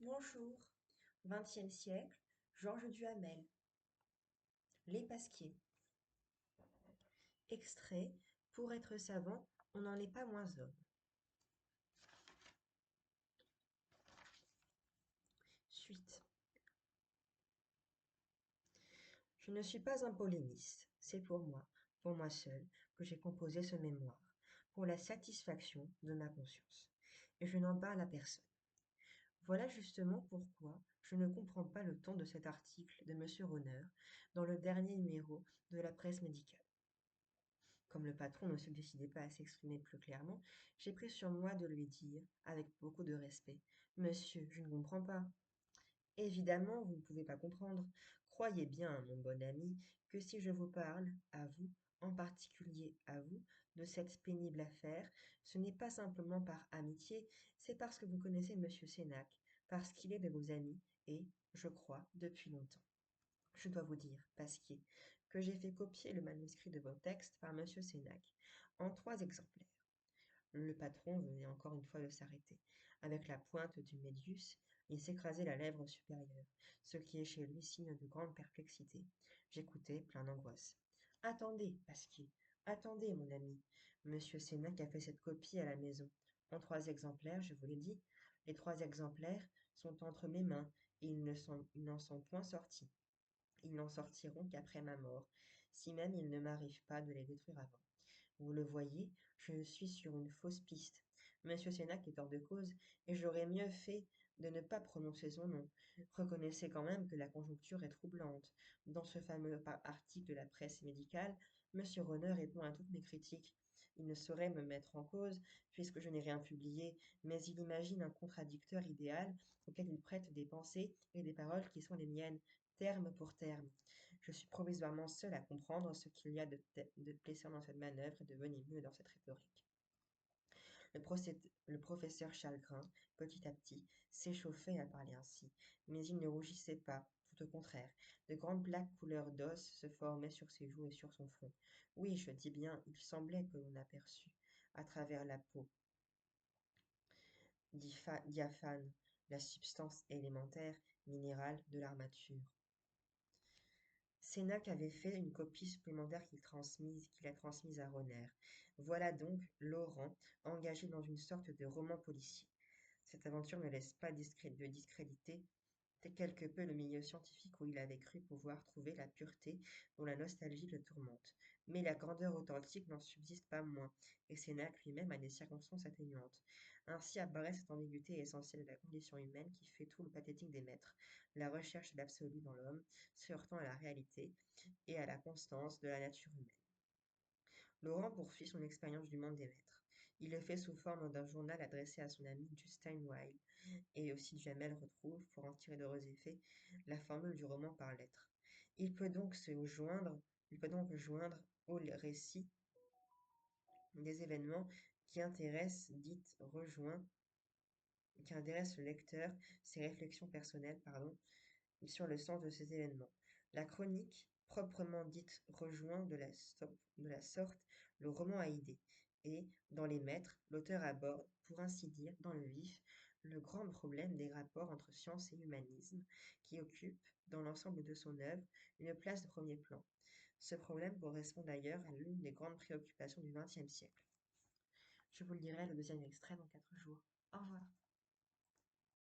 Bonjour. XXe siècle, Georges Duhamel. Les Pasquiers. Extrait. Pour être savant, on n'en est pas moins homme. Suite. Je ne suis pas un polémiste. C'est pour moi seul, que j'ai composé ce mémoire, pour la satisfaction de ma conscience. Et je n'en parle à personne. Voilà justement pourquoi je ne comprends pas le ton de cet article de Monsieur Ronneur dans le dernier numéro de la presse médicale. Comme le patron ne se décidait pas à s'exprimer plus clairement, j'ai pris sur moi de lui dire, avec beaucoup de respect, Monsieur, je ne comprends pas. Évidemment, vous ne pouvez pas comprendre. Croyez bien, mon bon ami, que si je vous parle, à vous, en particulier à vous, de cette pénible affaire, ce n'est pas simplement par amitié, c'est parce que vous connaissez Monsieur Sénac, parce qu'il est de vos amis, et, je crois, depuis longtemps. Je dois vous dire, Pasquier, que j'ai fait copier le manuscrit de vos textes par Monsieur Sénac, en 3 exemplaires. Le patron venait encore une fois de s'arrêter. Avec la pointe du médius, il s'écrasait la lèvre supérieure, ce qui est chez lui signe de grande perplexité. J'écoutais, plein d'angoisse. Attendez, Pasquier, attendez, mon ami. Monsieur Sénac a fait cette copie à la maison. En 3 exemplaires, je vous l'ai dit. Les 3 exemplaires sont entre mes mains, et ils n'en sont point sortis. Ils n'en sortiront qu'après ma mort, si même il ne m'arrive pas de les détruire avant. Vous le voyez, je suis sur une fausse piste. Monsieur Sénac est hors de cause, et j'aurais mieux fait de ne pas prononcer son nom. Reconnaissez quand même que la conjoncture est troublante. Dans ce fameux article de la presse médicale, Monsieur Ronneur répond à toutes mes critiques. Il ne saurait me mettre en cause, puisque je n'ai rien publié, mais il imagine un contradicteur idéal auquel il prête des pensées et des paroles qui sont les miennes, terme pour terme. Je suis provisoirement seul à comprendre ce qu'il y a de plaisant dans cette manœuvre et de venimeux dans cette rhétorique. Le professeur Chalgrin, petit à petit, s'échauffait à parler ainsi, mais il ne rougissait pas, tout au contraire. De grandes plaques couleur d'os se formaient sur ses joues et sur son front. Oui, je dis bien, il semblait que l'on aperçût, à travers la peau diaphane, la substance élémentaire, minérale de l'armature. Sénac avait fait une copie supplémentaire qu'il a transmise à Rohner. Voilà donc Laurent engagé dans une sorte de roman policier. Cette aventure ne laisse pas de discréditer quelque peu le milieu scientifique où il avait cru pouvoir trouver la pureté dont la nostalgie le tourmente. Mais la grandeur authentique n'en subsiste pas moins, et Sénac lui-même a des circonstances atténuantes. Ainsi apparaît cette ambiguïté essentielle de la condition humaine qui fait tout le pathétique des maîtres, la recherche de l'absolu dans l'homme, se heurtant à la réalité et à la constance de la nature humaine. Laurent poursuit son expérience du monde des maîtres. Il le fait sous forme d'un journal adressé à son ami Justin Wilde, et aussi Duhamel retrouve, pour en tirer d'heureux effets, la formule du roman par lettres. Il peut donc joindre au récit des événements qui intéressent, dites rejoint, qui intéressent le lecteur, ses réflexions personnelles, sur le sens de ces événements. La chronique, proprement dite, rejoint de la sorte le roman à idées, et, dans Les Maîtres, l'auteur aborde, pour ainsi dire, dans le vif, le grand problème des rapports entre science et humanisme, qui occupe, dans l'ensemble de son œuvre, une place de premier plan. Ce problème correspond d'ailleurs à l'une des grandes préoccupations du XXe siècle. Je vous lirai le deuxième extrait dans 4 jours. Au revoir.